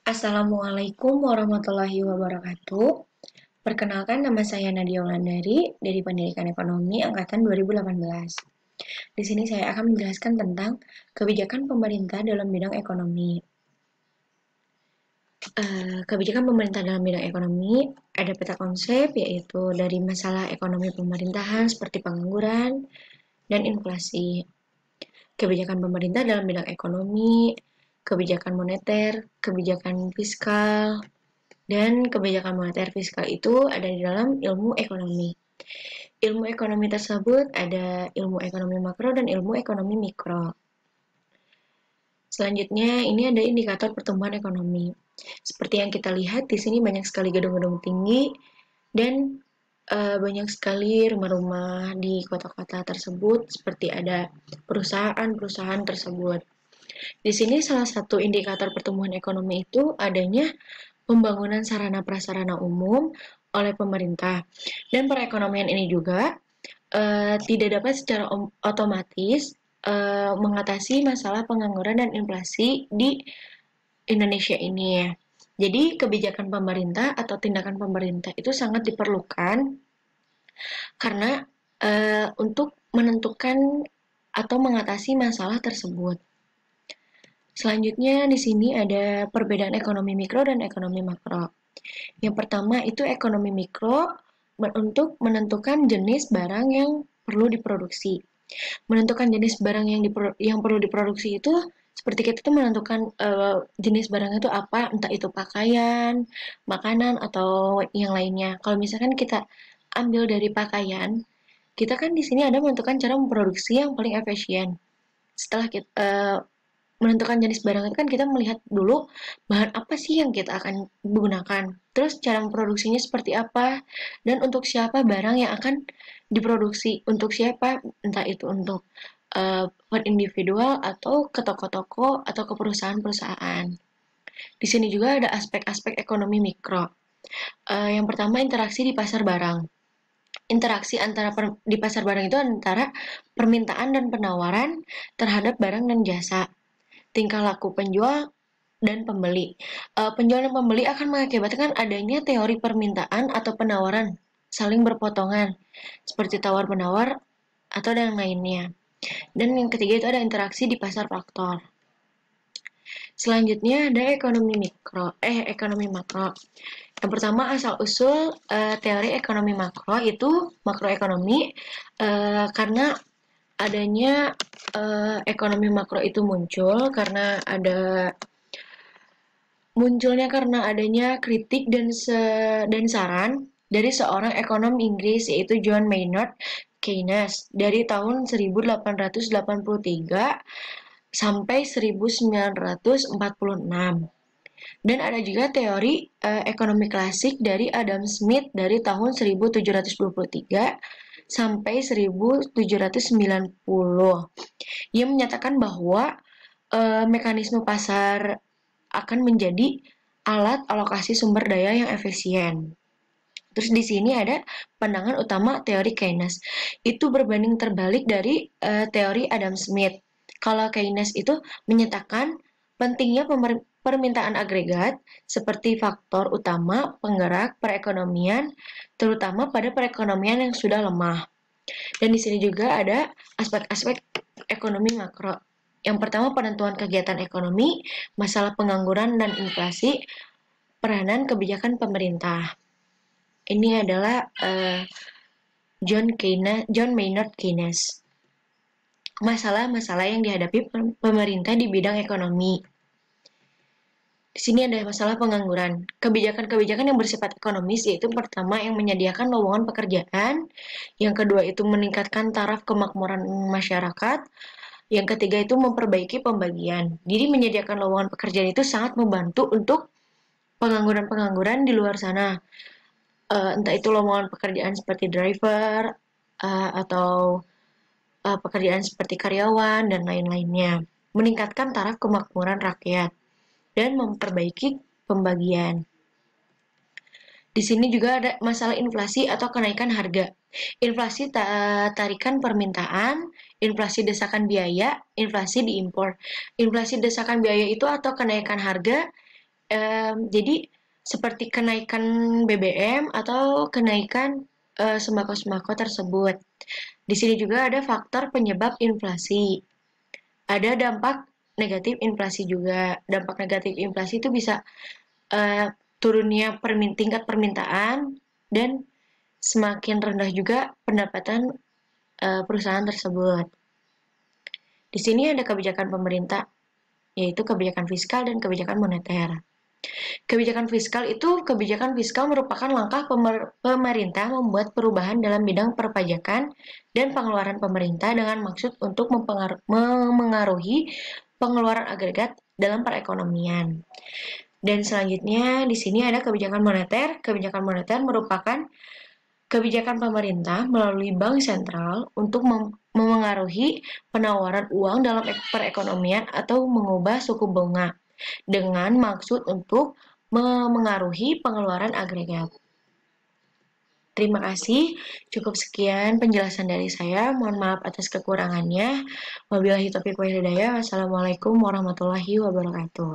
Assalamualaikum warahmatullahi wabarakatuh. Perkenalkan, nama saya Nadia Wulandari dari Pendidikan Ekonomi Angkatan 2018. Di sini saya akan menjelaskan tentang kebijakan pemerintah dalam bidang ekonomi. Kebijakan pemerintah dalam bidang ekonomi ada peta konsep, yaitu dari masalah ekonomi pemerintahan seperti pengangguran dan inflasi. Kebijakan pemerintah dalam bidang ekonomi, kebijakan moneter, kebijakan fiskal, dan kebijakan moneter fiskal itu ada di dalam ilmu ekonomi. Ilmu ekonomi tersebut ada ilmu ekonomi makro dan ilmu ekonomi mikro. Selanjutnya, ini ada indikator pertumbuhan ekonomi. Seperti yang kita lihat, di sini banyak sekali gedung-gedung tinggi dan banyak sekali rumah-rumah di kota-kota tersebut, seperti ada perusahaan-perusahaan tersebut. Di sini salah satu indikator pertumbuhan ekonomi itu adanya pembangunan sarana prasarana umum oleh pemerintah. Dan perekonomian ini juga tidak dapat secara otomatis mengatasi masalah pengangguran dan inflasi di Indonesia ini ya. Jadi kebijakan pemerintah atau tindakan pemerintah itu sangat diperlukan karena untuk menentukan atau mengatasi masalah tersebut. Selanjutnya di sini ada perbedaan ekonomi mikro dan ekonomi makro. Yang pertama itu ekonomi mikro untuk menentukan jenis barang yang perlu diproduksi. Menentukan jenis barang yang perlu diproduksi itu seperti kita tuh menentukan jenis barang itu apa, entah itu pakaian, makanan atau yang lainnya. Kalau misalkan kita ambil dari pakaian, kita kan di sini ada menentukan cara memproduksi yang paling efisien. Setelah kita menentukan jenis barang itu kan kita melihat dulu bahan apa sih yang kita akan gunakan, terus cara memproduksinya seperti apa, dan untuk siapa barang yang akan diproduksi, untuk siapa, entah itu untuk per individual atau ke toko-toko atau ke perusahaan-perusahaan. Di sini juga ada aspek-aspek ekonomi mikro. Yang pertama interaksi di pasar barang. Interaksi di pasar barang itu antara permintaan dan penawaran terhadap barang dan jasa. Tingkah laku penjual dan pembeli. Penjual dan pembeli akan mengakibatkan adanya teori permintaan atau penawaran saling berpotongan, seperti tawar-menawar atau yang lainnya. Dan yang ketiga itu ada interaksi di pasar faktor. Selanjutnya ada ekonomi makro. Yang pertama asal usul teori ekonomi makro itu makroekonomi karena adanya ekonomi makro itu munculnya karena adanya kritik dan saran dari seorang ekonom Inggris yaitu John Maynard Keynes dari tahun 1883 sampai 1946. Dan ada juga teori ekonomi klasik dari Adam Smith dari tahun 1723 sampai 1790. Ia menyatakan bahwa mekanisme pasar akan menjadi alat alokasi sumber daya yang efisien. Terus di sini ada pandangan utama teori Keynes. Itu berbanding terbalik dari teori Adam Smith. Kalau Keynes itu menyatakan pentingnya permintaan agregat seperti faktor utama penggerak perekonomian, terutama pada perekonomian yang sudah lemah. Dan di sini juga ada aspek-aspek ekonomi makro. Yang pertama penentuan kegiatan ekonomi, masalah pengangguran dan inflasi, peranan kebijakan pemerintah. Ini adalah John Maynard Keynes. Masalah-masalah yang dihadapi pemerintah di bidang ekonomi. Di sini ada masalah pengangguran. Kebijakan-kebijakan yang bersifat ekonomis yaitu pertama yang menyediakan lowongan pekerjaan, yang kedua itu meningkatkan taraf kemakmuran masyarakat, yang ketiga itu memperbaiki pembagian. Jadi menyediakan lowongan pekerjaan itu sangat membantu untuk pengangguran-pengangguran di luar sana. Entah itu lowongan pekerjaan seperti driver atau pekerjaan seperti karyawan dan lain-lainnya. Meningkatkan taraf kemakmuran rakyat dan memperbaiki pembagian. Di sini juga ada masalah inflasi atau kenaikan harga. Inflasi tarikan permintaan, inflasi desakan biaya, inflasi diimpor. Inflasi desakan biaya itu atau kenaikan harga Jadi seperti kenaikan BBM atau kenaikan sembako-sembako tersebut. Di sini juga ada faktor penyebab inflasi. Ada dampak negatif inflasi juga. Dampak negatif inflasi itu bisa eh, turunnya tingkat permintaan dan semakin rendah juga pendapatan perusahaan tersebut. Di sini ada kebijakan pemerintah, yaitu kebijakan fiskal dan kebijakan moneter. Kebijakan fiskal itu kebijakan fiskal merupakan langkah pemerintah membuat perubahan dalam bidang perpajakan dan pengeluaran pemerintah dengan maksud untuk memengaruhi pengeluaran agregat dalam perekonomian. Dan selanjutnya di sini ada kebijakan moneter. Kebijakan moneter merupakan kebijakan pemerintah melalui bank sentral untuk memengaruhi penawaran uang dalam perekonomian atau mengubah suku bunga dengan maksud untuk memengaruhi pengeluaran agregat. Terima kasih. Cukup sekian penjelasan dari saya. Mohon maaf atas kekurangannya. Wabillahi taufiq wal hidayah. Wassalamualaikum warahmatullahi wabarakatuh.